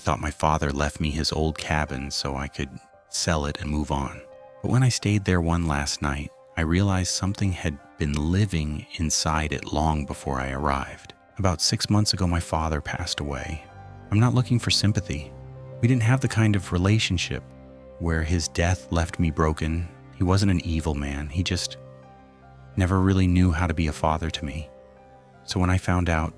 thought my father left me his old cabin so I could sell it and move on. But when I stayed there one last night, I realized something had been living inside it long before I arrived. About 6 months ago, my father passed away. I'm not looking for sympathy. We didn't have the kind of relationship where his death left me broken. He wasn't an evil man. He just never really knew how to be a father to me. So when I found out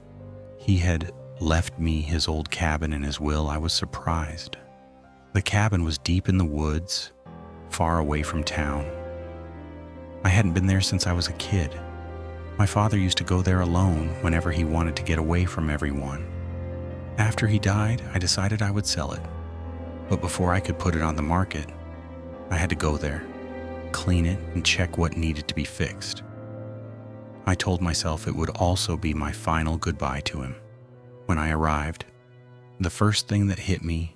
he had left me his old cabin in his will, I was surprised. The cabin was deep in the woods, far away from town. I hadn't been there since I was a kid. My father used to go there alone whenever he wanted to get away from everyone. After he died, I decided I would sell it. But before I could put it on the market, I had to go there, clean it, and check what needed to be fixed. I told myself it would also be my final goodbye to him. When I arrived, the first thing that hit me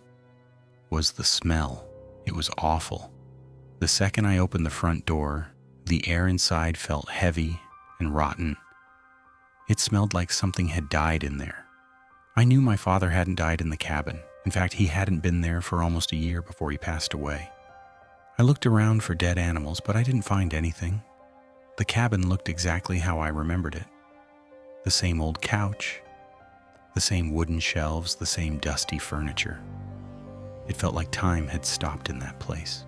was the smell. It was awful. The second I opened the front door, the air inside felt heavy and rotten. It smelled like something had died in there. I knew my father hadn't died in the cabin. In fact, he hadn't been there for almost a year before he passed away. I looked around for dead animals, but I didn't find anything. The cabin looked exactly how I remembered it. The same old couch, the same wooden shelves, the same dusty furniture. It felt like time had stopped in that place.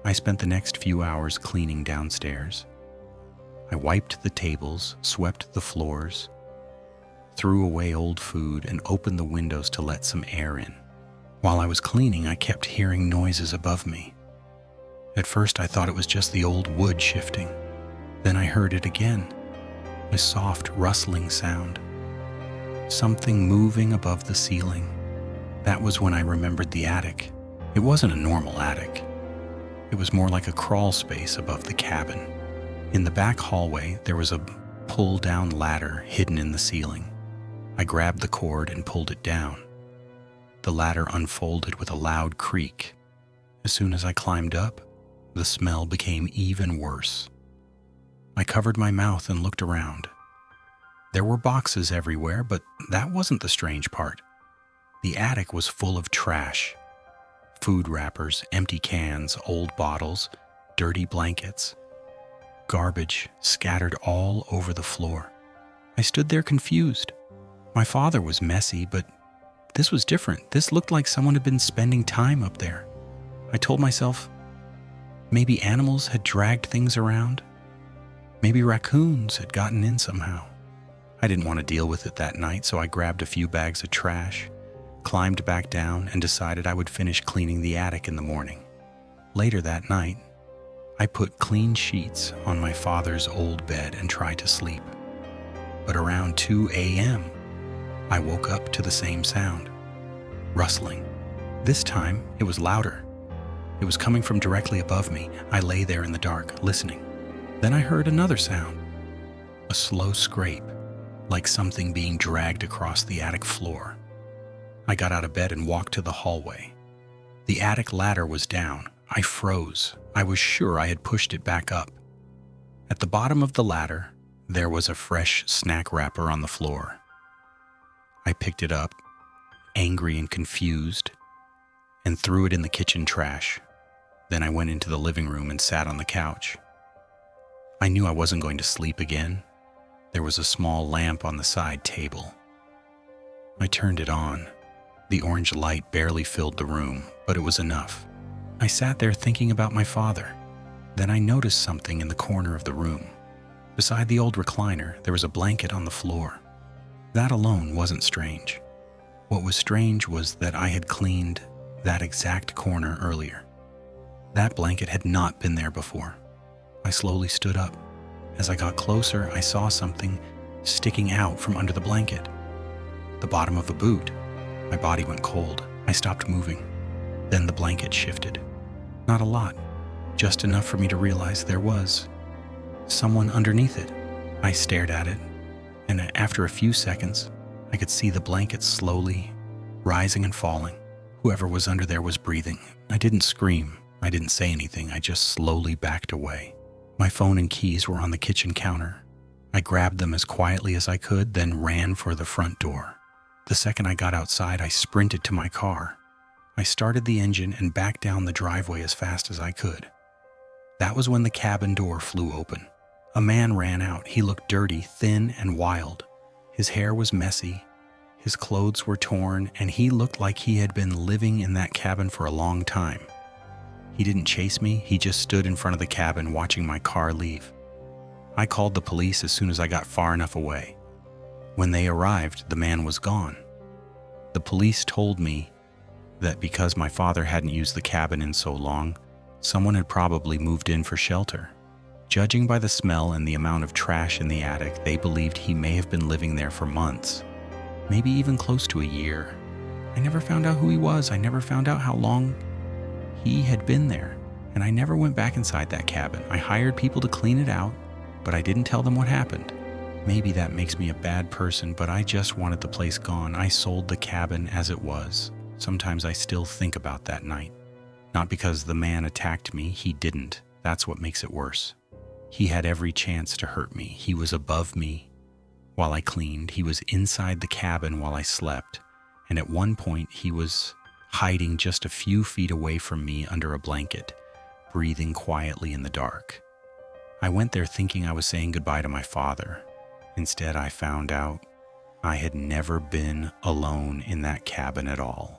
I spent the next few hours cleaning downstairs. I wiped the tables, swept the floors, threw away old food, and opened the windows to let some air in. While I was cleaning, I kept hearing noises above me. At first, I thought it was just the old wood shifting. Then I heard it again, a soft rustling sound. Something moving above the ceiling. That was when I remembered the attic. It wasn't a normal attic. It was more like a crawl space above the cabin. In the back hallway, there was a pull-down ladder hidden in the ceiling. I grabbed the cord and pulled it down. The ladder unfolded with a loud creak. As soon as I climbed up, the smell became even worse. I covered my mouth and looked around. There were boxes everywhere, but that wasn't the strange part. The attic was full of trash. Food wrappers, empty cans, old bottles, dirty blankets. Garbage scattered all over the floor. I stood there confused. My father was messy, but this was different. This looked like someone had been spending time up there. I told myself, maybe animals had dragged things around. Maybe raccoons had gotten in somehow. I didn't want to deal with it that night, so I grabbed a few bags of trash, climbed back down, and decided I would finish cleaning the attic in the morning. Later that night, I put clean sheets on my father's old bed and tried to sleep. But around 2 a.m., I woke up to the same sound, rustling. This time, it was louder. It was coming from directly above me. I lay there in the dark, listening. Then I heard another sound, a slow scrape, like something being dragged across the attic floor. I got out of bed and walked to the hallway. The attic ladder was down. I froze. I was sure I had pushed it back up. At the bottom of the ladder, there was a fresh snack wrapper on the floor. I picked it up, angry and confused, and threw it in the kitchen trash. Then I went into the living room and sat on the couch. I knew I wasn't going to sleep again. There was a small lamp on the side table. I turned it on. The orange light barely filled the room, but it was enough. I sat there thinking about my father. Then I noticed something in the corner of the room. Beside the old recliner, there was a blanket on the floor. That alone wasn't strange. What was strange was that I had cleaned that exact corner earlier. That blanket had not been there before. I slowly stood up. As I got closer, I saw something sticking out from under the blanket. The bottom of a boot. My body went cold. I stopped moving. Then the blanket shifted. Not a lot, just enough for me to realize there was someone underneath it. I stared at it, and after a few seconds, I could see the blanket slowly rising and falling. Whoever was under there was breathing. I didn't scream. I didn't say anything. I just slowly backed away. My phone and keys were on the kitchen counter. I grabbed them as quietly as I could, then ran for the front door. The second I got outside, I sprinted to my car. I started the engine and backed down the driveway as fast as I could. That was when the cabin door flew open. A man ran out. He looked dirty, thin, and wild. His hair was messy, his clothes were torn, and he looked like he had been living in that cabin for a long time. He didn't chase me, he just stood in front of the cabin watching my car leave. I called the police as soon as I got far enough away. When they arrived, the man was gone. The police told me that because my father hadn't used the cabin in so long, someone had probably moved in for shelter. Judging by the smell and the amount of trash in the attic, they believed he may have been living there for months, maybe even close to a year. I never found out who he was. I never found out how long he had been there, and I never went back inside that cabin. I hired people to clean it out, but I didn't tell them what happened. Maybe that makes me a bad person, but I just wanted the place gone. I sold the cabin as it was. Sometimes I still think about that night. Not because the man attacked me, he didn't. That's what makes it worse. He had every chance to hurt me. He was above me while I cleaned. He was inside the cabin while I slept. And at one point, he was hiding just a few feet away from me under a blanket, breathing quietly in the dark. I went there thinking I was saying goodbye to my father. Instead, I found out I had never been alone in that cabin at all.